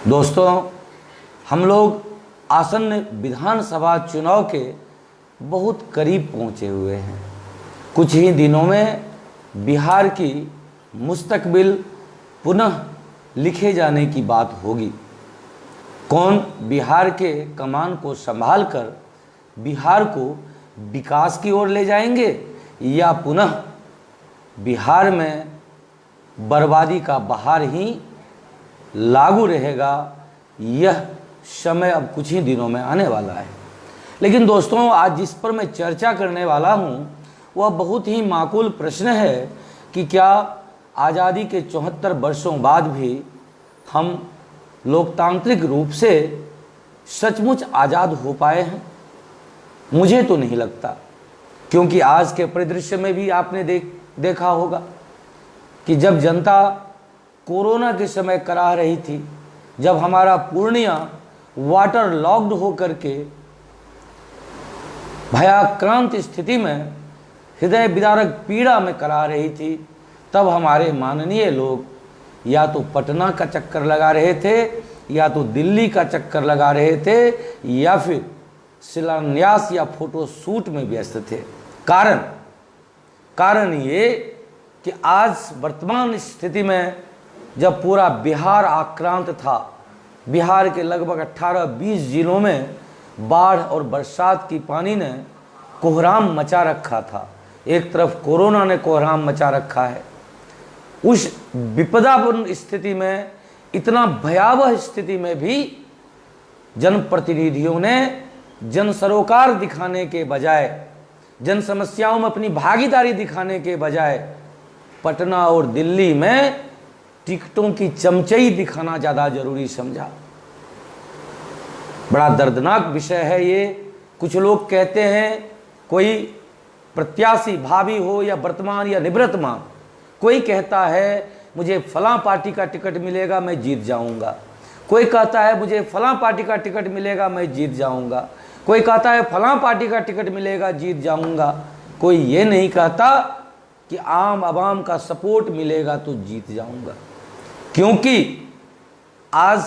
दोस्तों, हम लोग आसन्न विधानसभा चुनाव के बहुत करीब पहुंचे हुए हैं। कुछ ही दिनों में बिहार की मुस्तकबिल पुनः लिखे जाने की बात होगी। कौन बिहार के कमान को संभाल कर बिहार को विकास की ओर ले जाएंगे या पुनः बिहार में बर्बादी का बहार ही लागू रहेगा, यह समय अब कुछ ही दिनों में आने वाला है। लेकिन दोस्तों, आज जिस पर मैं चर्चा करने वाला हूँ वह बहुत ही माकूल प्रश्न है कि क्या आज़ादी के 74 वर्षों बाद भी हम लोकतांत्रिक रूप से सचमुच आज़ाद हो पाए हैं। मुझे तो नहीं लगता, क्योंकि आज के परिदृश्य में भी आपने देखा होगा कि जब जनता कोरोना के समय कराह रही थी, जब हमारा पूर्णिया वाटर लॉक्ड होकर के भयाक्रांत स्थिति में हृदय विदारक पीड़ा में करा रही थी, तब हमारे माननीय लोग या तो पटना का चक्कर लगा रहे थे, या तो दिल्ली का चक्कर लगा रहे थे, या फिर शिलान्यास या फोटो शूट में व्यस्त थे। कारण ये कि आज वर्तमान स्थिति में जब पूरा बिहार आक्रांत था, बिहार के लगभग 18-20 जिलों में बाढ़ और बरसात की पानी ने कोहराम मचा रखा था। एक तरफ कोरोना ने कोहराम मचा रखा है। उस विपदापूर्ण स्थिति में, इतना भयावह स्थिति में भी जनप्रतिनिधियों ने जन सरोकार दिखाने के बजाय, जन समस्याओं में अपनी भागीदारी दिखाने के बजाय पटना और दिल्ली में टिकटों की चमचई दिखाना ज़्यादा जरूरी समझा। बड़ा दर्दनाक विषय है ये। कुछ लोग कहते हैं, कोई प्रत्याशी भावी हो या वर्तमान या निवर्तमान, कोई कहता है मुझे फलां पार्टी का टिकट मिलेगा मैं जीत जाऊंगा, कोई कहता है मुझे फलां पार्टी का टिकट मिलेगा मैं जीत जाऊंगा, कोई कहता है फलां पार्टी का टिकट मिलेगा जीत जाऊंगा। कोई ये नहीं कहता कि आम आवाम का सपोर्ट मिलेगा तो जीत जाऊंगा। क्योंकि आज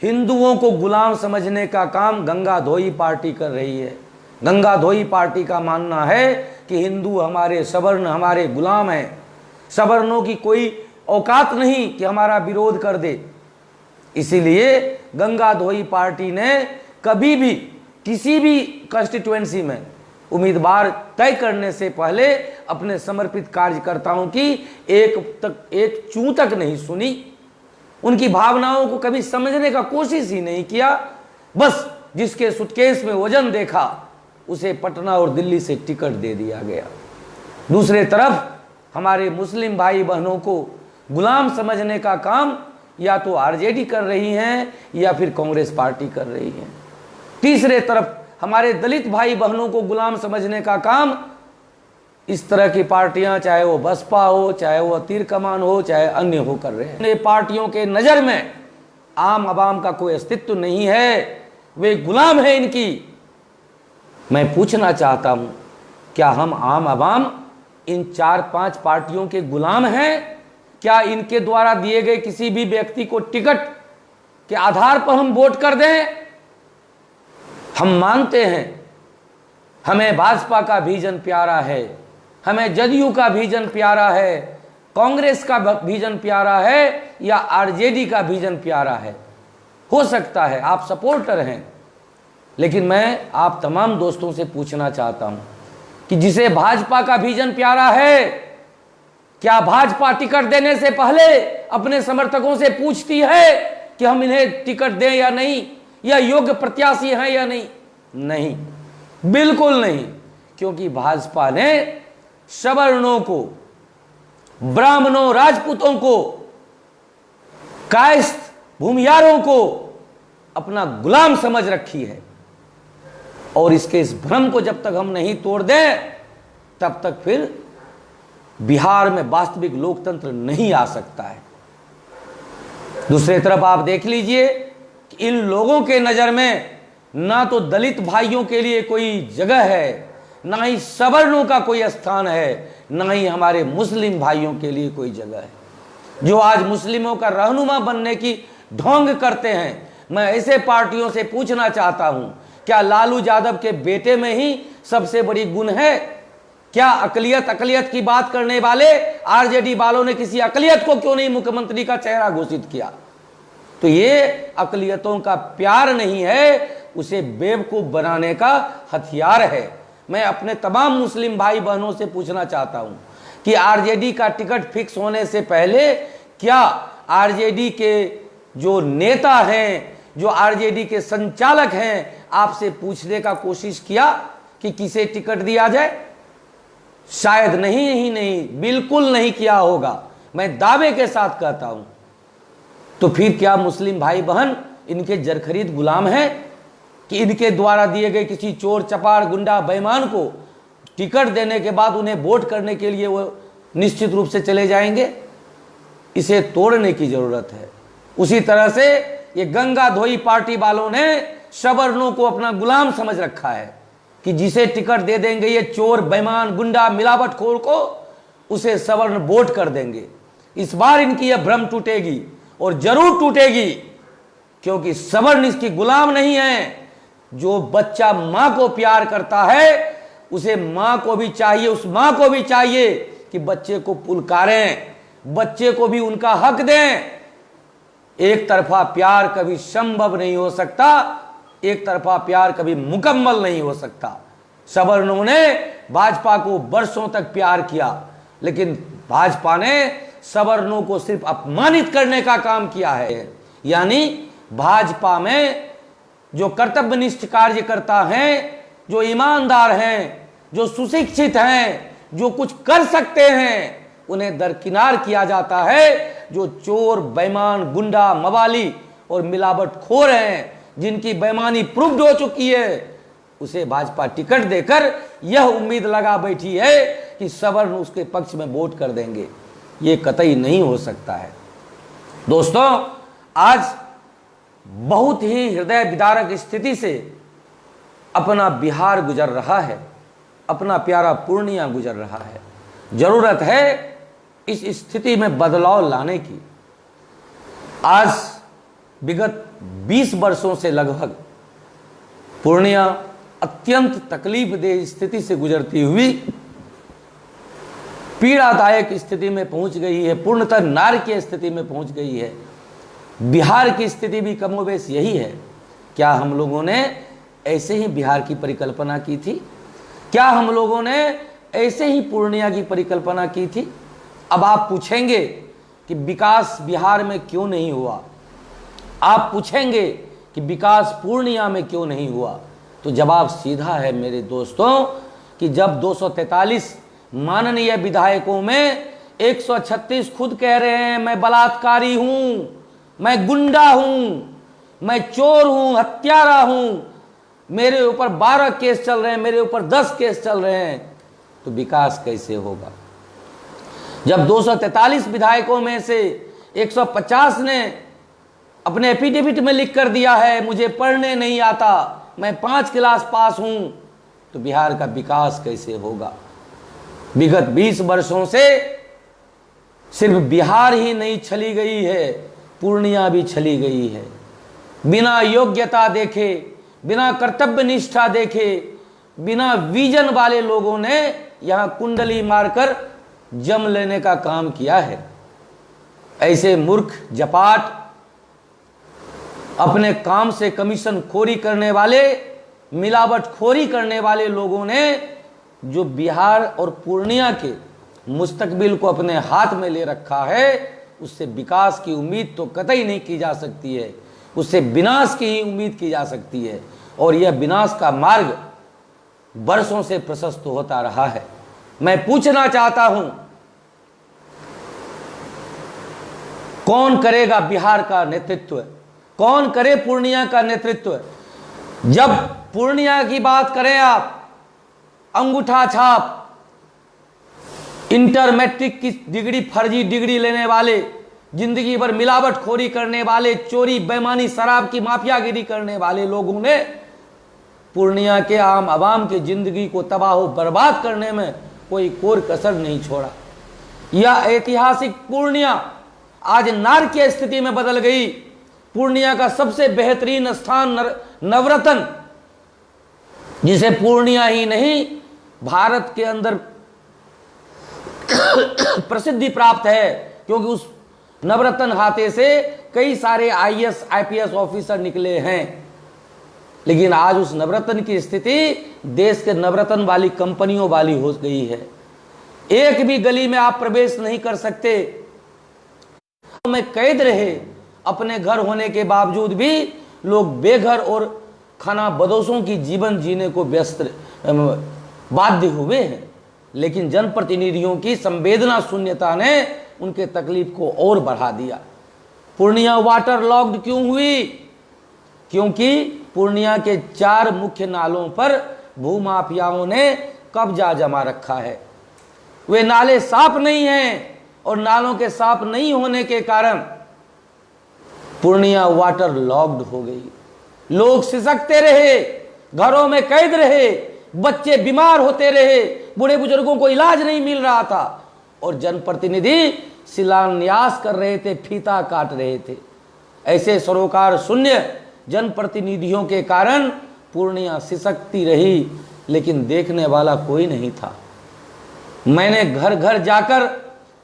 हिंदुओं को गुलाम समझने का काम गंगा धोई पार्टी कर रही है। गंगा धोई पार्टी का मानना है कि हिंदू हमारे सवर्ण, हमारे गुलाम हैं। सवर्णों की कोई औकात नहीं कि हमारा विरोध कर दे। इसीलिए गंगा धोई पार्टी ने कभी भी किसी भी कंस्टिट्यूएंसी में उम्मीदवार तय करने से पहले अपने समर्पित कार्यकर्ताओं की एक चूं तक नहीं सुनी। उनकी भावनाओं को कभी समझने का कोशिश ही नहीं किया। बस जिसके सूटकेस में वजन देखा उसे पटना और दिल्ली से टिकट दे दिया गया। दूसरे तरफ हमारे मुस्लिम भाई बहनों को गुलाम समझने का काम या तो आरजेडी कर रही हैं या फिर कांग्रेस पार्टी कर रही है। तीसरे तरफ हमारे दलित भाई बहनों को गुलाम समझने का काम इस तरह की पार्टियां, चाहे वो बसपा हो, चाहे वो तीर कमान हो, चाहे अन्य हो, कर रहे हैं। पार्टियों के नज़र में आम आवाम का कोई अस्तित्व नहीं है, वे गुलाम है इनकी। मैं पूछना चाहता हूं, क्या हम आम आवाम इन 4-5 पार्टियों के गुलाम हैं? क्या इनके द्वारा दिए गए किसी भी व्यक्ति को टिकट के आधार पर हम वोट कर दें? हम मानते हैं हमें भाजपा का विजन प्यारा है, हमें जदयू का विजन प्यारा है, कांग्रेस का विजन प्यारा है, या आरजेडी का विजन प्यारा है। हो सकता है आप सपोर्टर हैं, लेकिन मैं आप तमाम दोस्तों से पूछना चाहता हूं कि जिसे भाजपा का विजन प्यारा है, क्या भाजपा टिकट देने से पहले अपने समर्थकों से पूछती है कि हम इन्हें टिकट दें या नहीं, या योग्य प्रत्याशी हैं या नहीं? नहीं, बिल्कुल नहीं। क्योंकि भाजपा ने सवर्णों को, ब्राह्मणों, राजपूतों को, कायस्थ भूमियारों को अपना गुलाम समझ रखी है। और इसके इस भ्रम को जब तक हम नहीं तोड़ दें, तब तक फिर बिहार में वास्तविक लोकतंत्र नहीं आ सकता है। दूसरी तरफ आप देख लीजिए कि इन लोगों के नज़र में ना तो दलित भाइयों के लिए कोई जगह है, ना ही सवर्णों का कोई स्थान है, ना ही हमारे मुस्लिम भाइयों के लिए कोई जगह है। जो आज मुस्लिमों का रहनुमा बनने की ढोंग करते हैं। मैं ऐसे पार्टियों से पूछना चाहता हूं, क्या लालू यादव के बेटे में ही सबसे बड़ी गुण है? क्या अकलियत की बात करने वाले आरजेडी वालों ने किसी अकलियत को क्यों नहीं मुख्यमंत्री का चेहरा घोषित किया? तो ये अकलियतों का प्यार नहीं है, उसे बेवकूफ बनाने का हथियार है। मैं अपने तमाम मुस्लिम भाई बहनों से पूछना चाहता हूं कि आरजेडी का टिकट फिक्स होने से पहले क्या आरजेडी के जो नेता हैं, जो आरजेडी के संचालक हैं, आपसे पूछने का कोशिश किया कि किसे टिकट दिया जाए? शायद नहीं, बिल्कुल नहीं किया होगा, मैं दावे के साथ कहता हूं। तो फिर क्या मुस्लिम भाई बहन इनके जरखरीद गुलाम हैं कि इनके द्वारा दिए गए किसी चोर चपाड़ गुंडा बेईमान को टिकट देने के बाद उन्हें वोट करने के लिए वो निश्चित रूप से चले जाएंगे? इसे तोड़ने की जरूरत है। उसी तरह से ये गंगा धोई पार्टी वालों ने सवर्णों को अपना गुलाम समझ रखा है कि जिसे टिकट दे देंगे ये चोर बेईमान गुंडा मिलावटखोर को, उसे सवर्ण वोट कर देंगे। इस बार इनकी यह भ्रम टूटेगी और जरूर टूटेगी, क्योंकि सवर्ण इसकी गुलाम नहीं है। जो बच्चा मां को प्यार करता है उसे मां को भी चाहिए, उस मां को भी चाहिए कि बच्चे को पुलकारें, बच्चे को भी उनका हक दें। एक तरफा प्यार कभी संभव नहीं हो सकता, एक तरफा प्यार कभी मुकम्मल नहीं हो सकता। सवर्णों ने भाजपा को वर्षों तक प्यार किया, लेकिन भाजपा ने सवर्णों को सिर्फ अपमानित करने का काम किया है। यानी भाजपा में जो कर्तव्यनिष्ठ कार्यकर्ता हैं, जो ईमानदार हैं, जो सुशिक्षित हैं, जो कुछ कर सकते हैं, उन्हें दरकिनार किया जाता है। जो चोर बेईमान गुंडा मवाली और मिलावटखोर हैं, जिनकी बेईमानी प्रूव्ड हो चुकी है, उसे भाजपा टिकट देकर यह उम्मीद लगा बैठी है कि सवर्ण उसके पक्ष में वोट कर देंगे। ये कतई नहीं हो सकता है। दोस्तों, आज बहुत ही हृदय विदारक स्थिति से अपना बिहार गुजर रहा है, अपना प्यारा पूर्णिया गुजर रहा है। जरूरत है इस स्थिति में बदलाव लाने की। आज विगत 20 वर्षों से लगभग पूर्णिया अत्यंत तकलीफदेह स्थिति से गुजरती हुई पीड़ादायक स्थिति में पहुंच गई है, पूर्णतः नारकीय स्थिति में पहुंच गई है। बिहार की स्थिति भी कमोबेश यही है। क्या हम लोगों ने ऐसे ही बिहार की परिकल्पना की थी? क्या हम लोगों ने ऐसे ही पूर्णिया की परिकल्पना की थी? अब आप पूछेंगे कि विकास बिहार में क्यों नहीं हुआ, आप पूछेंगे कि विकास पूर्णिया में क्यों नहीं हुआ, तो जवाब सीधा है मेरे दोस्तों कि जब 243 माननीय विधायकों में 136 खुद कह रहे हैं मैं बलात्कारी हूं, मैं गुंडा हूं, मैं चोर हूं, हत्यारा हूं, मेरे ऊपर 12 केस चल रहे हैं, मेरे ऊपर 10 केस चल रहे हैं, तो विकास कैसे होगा? जब 243 विधायकों में से 150 ने अपने एफिडेविट में लिख कर दिया है मुझे पढ़ने नहीं आता, मैं 5 क्लास पास हूं, तो बिहार का विकास कैसे होगा? विगत 20 वर्षों से सिर्फ बिहार ही नहीं छली गई है, पूर्णिया भी छली गई है। बिना योग्यता देखे, बिना कर्तव्य निष्ठा देखे, बिना विजन वाले लोगों ने यहां कुंडली मारकर जम लेने का काम किया है। ऐसे मूर्ख जपाट अपने काम से कमीशन खोरी करने वाले, मिलावट खोरी करने वाले लोगों ने जो बिहार और पूर्णिया के मुस्तकबिल को अपने हाथ में ले रखा है, उससे विकास की उम्मीद तो कतई नहीं की जा सकती है, उससे विनाश की ही उम्मीद की जा सकती है। और यह विनाश का मार्ग वर्षों से प्रशस्त होता रहा है। मैं पूछना चाहता हूं, कौन करेगा बिहार का नेतृत्व? कौन करे पूर्णिया का नेतृत्व? जब पूर्णिया की बात करें आप, अंगूठा छाप, इंटर मैट्रिक की डिग्री, फर्जी डिग्री लेने वाले, जिंदगी भर मिलावट खोरी करने वाले, चोरी बेईमानी शराब की माफियागिरी करने वाले लोगों ने पूर्णिया के आम आवाम की जिंदगी को तबाह बर्बाद करने में कोई कोर कसर नहीं छोड़ा। यह ऐतिहासिक पूर्णिया आज नारकीय स्थिति में बदल गई। पूर्णिया का सबसे बेहतरीन स्थान नवरत्न, जिसे पूर्णिया ही नहीं भारत के अंदर प्रसिद्धि प्राप्त है, क्योंकि उस नवरत्न हाथे से कई सारे आईएएस आईपीएस ऑफिसर निकले हैं। लेकिन आज उस नवरत्न की स्थिति देश के नवरत्न वाली कंपनियों वाली हो गई है। एक भी गली में आप प्रवेश नहीं कर सकते, में कैद रहे। अपने घर होने के बावजूद भी लोग बेघर और खाना बदोशों की जीवन जीने को व्यस्त बाध्य हुए हैं। लेकिन जनप्रतिनिधियों की संवेदना शून्यता ने उनके तकलीफ को और बढ़ा दिया। पूर्णिया वाटर लॉक्ड क्यों हुई? क्योंकि पूर्णिया के 4 मुख्य नालों पर भूमाफियाओं ने कब्जा जमा रखा है। वे नाले साफ नहीं हैं और नालों के साफ नहीं होने के कारण पूर्णिया वाटर लॉक्ड हो गई। लोग सिसकते रहे, घरों में कैद रहे, बच्चे बीमार होते रहे, बूढ़े बुजुर्गों को इलाज नहीं मिल रहा था और जनप्रतिनिधि शिलान्यास कर रहे थे, फीता काट रहे थे। ऐसे सरोकार शून्य जनप्रतिनिधियों के कारण पूर्णिया सिसकती रही, लेकिन देखने वाला कोई नहीं था। मैंने घर घर जाकर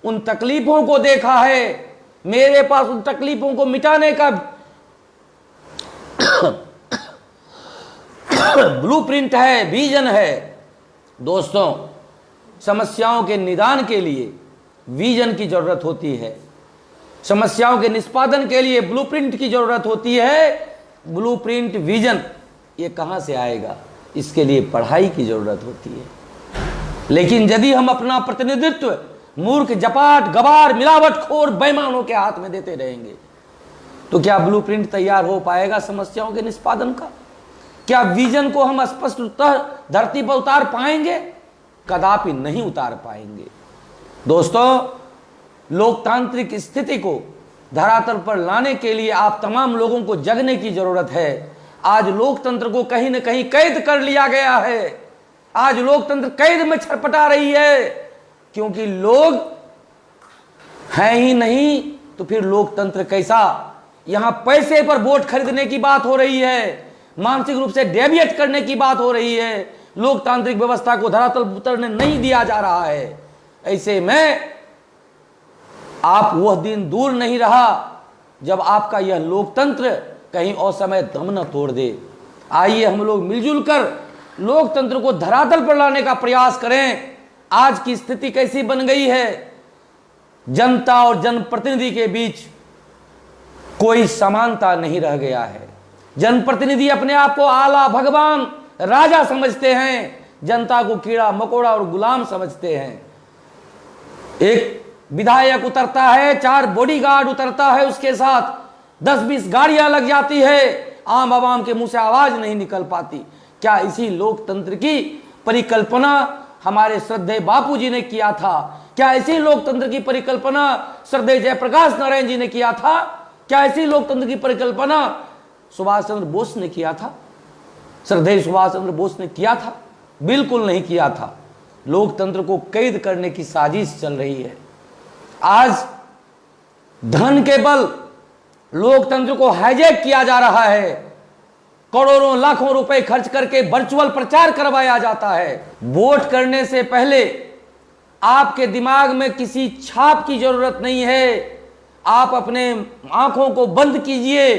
उन तकलीफों को देखा है। मेरे पास उन तकलीफों को मिटाने का ब्लूप्रिंट है, विजन है। दोस्तों, समस्याओं के निदान के लिए विजन की जरूरत होती है, समस्याओं के निष्पादन के लिए ब्लूप्रिंट की जरूरत होती है। ब्लूप्रिंट, विजन ये कहां से आएगा? इसके लिए पढ़ाई की जरूरत होती है। लेकिन यदि हम अपना प्रतिनिधित्व मूर्ख, जपाट, गवार, मिलावटखोर बेईमानों के हाथ में देते रहेंगे तो क्या ब्लूप्रिंट तैयार हो पाएगा समस्याओं के निष्पादन का? क्या विजन को हम स्पष्ट धरती पर उतार पाएंगे? कदापि नहीं उतार पाएंगे। दोस्तों, लोकतांत्रिक स्थिति को धरातल पर लाने के लिए आप तमाम लोगों को जगने की जरूरत है। आज लोकतंत्र को कहीं न कहीं कैद कर लिया गया है। आज लोकतंत्र कैद में छटपटा रही है, क्योंकि लोग हैं ही नहीं तो फिर लोकतंत्र कैसा? यहां पैसे पर वोट खरीदने की बात हो रही है, मानसिक रूप से डेविएट करने की बात हो रही है, लोकतांत्रिक व्यवस्था को धरातल उतरने नहीं दिया जा रहा है। ऐसे में आप वह दिन दूर नहीं रहा जब आपका यह लोकतंत्र कहीं असमय दम न तोड़ दे। आइए हम लोग मिलजुल कर लोकतंत्र को धरातल पर लाने का प्रयास करें। आज की स्थिति कैसी बन गई है? जनता और जनप्रतिनिधि के बीच कोई समानता नहीं रह गया है। जनप्रतिनिधि अपने आप को आला, भगवान, राजा समझते हैं, जनता को कीड़ा मकोड़ा और गुलाम समझते हैं। एक विधायक उतरता है, 4 बॉडीगार्ड उतरता है, उसके साथ 10-20 गाड़ियां लग जाती है, आम आवाम के मुंह से आवाज नहीं निकल पाती। क्या इसी लोकतंत्र की परिकल्पना हमारे श्रद्धेय बापू जी ने किया था? क्या इसी लोकतंत्र की परिकल्पना श्रद्धेय जयप्रकाश नारायण जी ने किया था? क्या इसी लोकतंत्र की परिकल्पना सुभाष चंद्र बोस ने किया था? श्रद्धेय सुभाष चंद्र बोस ने किया था? बिल्कुल नहीं किया था। लोकतंत्र को कैद करने की साजिश चल रही है। आज धन के बल लोकतंत्र को हाईजैक किया जा रहा है। करोड़ों लाखों रुपए खर्च करके वर्चुअल प्रचार करवाया जाता है। वोट करने से पहले आपके दिमाग में किसी छाप की जरूरत नहीं है। आप अपने आंखों को बंद कीजिए,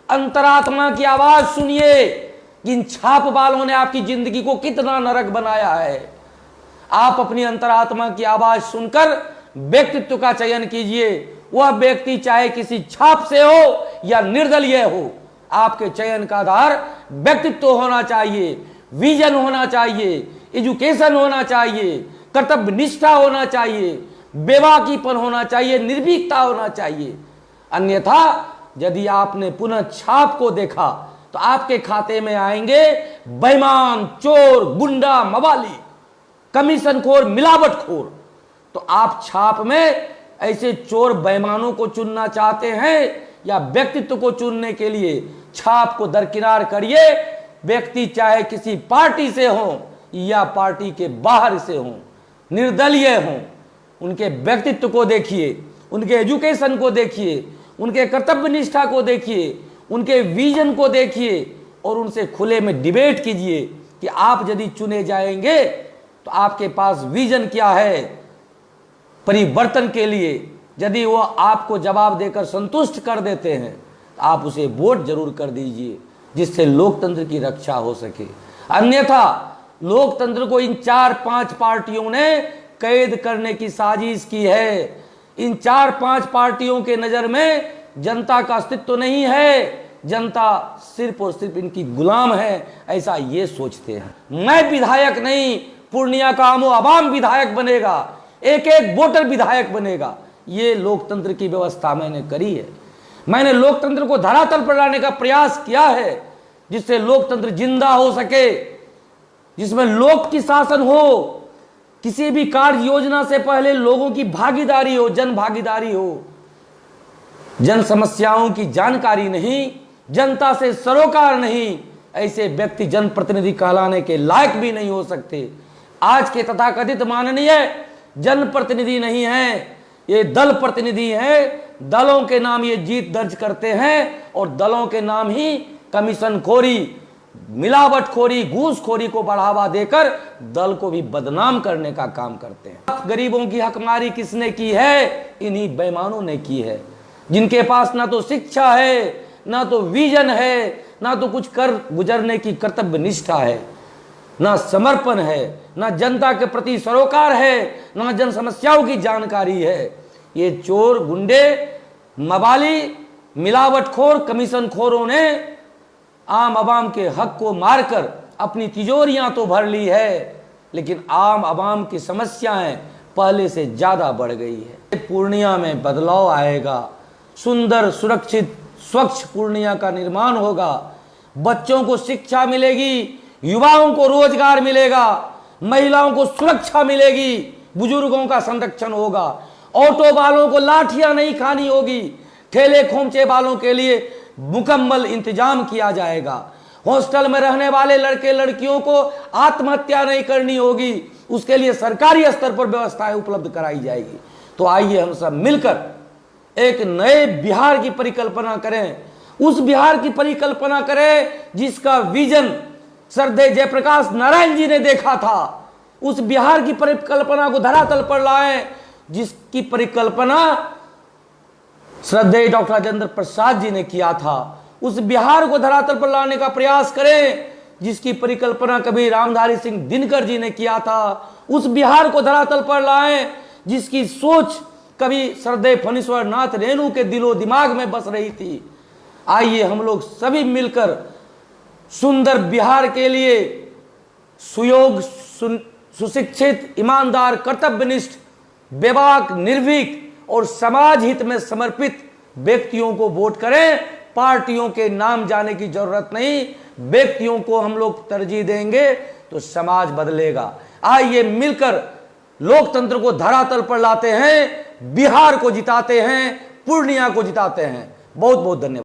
अंतरात्मा की आवाज सुनिए कि इन छाप वालों ने आपकी जिंदगी को कितना नरक बनाया है। आप अपनी अंतरात्मा की आवाज सुनकर व्यक्तित्व का चयन कीजिए। वह व्यक्ति चाहे किसी छाप से हो या निर्दलीय हो, आपके चयन का आधार व्यक्तित्व होना चाहिए, विजन होना चाहिए, एजुकेशन होना चाहिए, कर्तव्य निष्ठा होना चाहिए, बेबाकीपन होना चाहिए, निर्भीकता होना चाहिए। अन्यथा यदि आपने पुनः छाप को देखा तो आपके खाते में आएंगे बेईमान, चोर, गुंडा, मवाली, कमीशनखोर, मिलावटखोर। तो आप छाप में ऐसे चोर बेईमानों को चुनना चाहते हैं या व्यक्तित्व को चुनने के लिए छाप को दरकिनार करिए। व्यक्ति चाहे किसी पार्टी से हो या पार्टी के बाहर से हो, निर्दलीय हो, उनके व्यक्तित्व को देखिए, उनके एजुकेशन को देखिए, उनके कर्तव्य निष्ठा को देखिए, उनके विजन को देखिए और उनसे खुले में डिबेट कीजिए कि आप यदि चुने जाएंगे तो आपके पास विजन क्या है परिवर्तन के लिए। यदि वो आपको जवाब देकर संतुष्ट कर देते हैं तो आप उसे वोट जरूर कर दीजिए, जिससे लोकतंत्र की रक्षा हो सके। अन्यथा लोकतंत्र को इन 4-5 पार्टियों ने कैद करने की साजिश की है। इन 4-5 पार्टियों के नजर में जनता का अस्तित्व तो नहीं है, जनता सिर्फ और सिर्फ इनकी गुलाम है, ऐसा ये सोचते हैं। मैं विधायक नहीं, पूर्णिया का आमो अवाम विधायक बनेगा, एक एक वोटर विधायक बनेगा। ये लोकतंत्र की व्यवस्था मैंने करी है। मैंने लोकतंत्र को धरातल पर लाने का प्रयास किया है, जिससे लोकतंत्र जिंदा हो सके, जिसमें लोक की शासन हो, किसी भी कार्य योजना से पहले लोगों की भागीदारी हो, जन भागीदारी हो। जन समस्याओं की जानकारी नहीं, जनता से सरोकार नहीं, ऐसे व्यक्ति जनप्रतिनिधि कहलाने के लायक भी नहीं हो सकते। आज के तथाकथित माननीय जनप्रतिनिधि नहीं है, ये दल प्रतिनिधि है। दलों के नाम ये जीत दर्ज करते हैं और दलों के नाम ही कमीशनखोरी, मिलावटखोरी, घूसखोरी को बढ़ावा देकर दल को भी बदनाम करने का काम करते हैं। गरीबों की हकमारी किसने की है? इन्हीं बेईमानों ने की है, जिनके पास ना तो शिक्षा है, ना तो विजन है, ना तो कुछ कर गुजरने की कर्तव्य निष्ठा है, ना समर्पण है, ना जनता के प्रति सरोकार है, ना जन समस्याओं की जानकारी है। ये चोर, गुंडे, मवाली, मिलावटखोर, कमीशनखोरों ने आम आवाम के हक को मारकर अपनी तिजोरियां तो भर ली है, लेकिन आम आवाम की समस्याएं पहले से ज्यादा बढ़ गई है। पूर्णिया में बदलाव आएगा, सुंदर, सुरक्षित, स्वच्छ पूर्णिया का निर्माण होगा। बच्चों को शिक्षा मिलेगी, युवाओं को रोजगार मिलेगा, महिलाओं को सुरक्षा मिलेगी, बुजुर्गों का संरक्षण होगा, ऑटो वालों को लाठियां नहीं खानी होगी, ठेले खोमचे वालों के लिए मुकम्मल इंतजाम किया जाएगा, हॉस्टल में रहने वाले लड़के लड़कियों को आत्महत्या नहीं करनी होगी, उसके लिए सरकारी स्तर पर व्यवस्थाएं उपलब्ध कराई जाएगी। तो आइए हम सब मिलकर एक नए बिहार की परिकल्पना करें, उस बिहार की परिकल्पना करें जिसका विजन श्रद्धेय जयप्रकाश नारायण जी ने देखा था। उस बिहार की परिकल्पना को धरातल पर लाएं जिसकी परिकल्पना श्रद्धेय डॉक्टर राजेंद्र प्रसाद जी ने किया था। उस बिहार को धरातल पर लाने का प्रयास करें जिसकी परिकल्पना कभी रामधारी सिंह दिनकर जी ने किया था। उस बिहार को धरातल पर लाएं जिसकी सोच कभी श्रद्धेय फणीश्वर नाथ रेणु के दिलो दिमाग में बस रही थी। आइए हम लोग सभी मिलकर सुंदर बिहार के लिए सुयोग, सुशिक्षित, ईमानदार, कर्तव्यनिष्ठ, बेबाक, निर्भीक और समाज हित में समर्पित व्यक्तियों को वोट करें। पार्टियों के नाम जाने की जरूरत नहीं, व्यक्तियों को हम लोग तरजीह देंगे तो समाज बदलेगा। आइए मिलकर लोकतंत्र को धरातल पर लाते हैं, बिहार को जिताते हैं, पूर्णिया को जिताते हैं। बहुत बहुत धन्यवाद।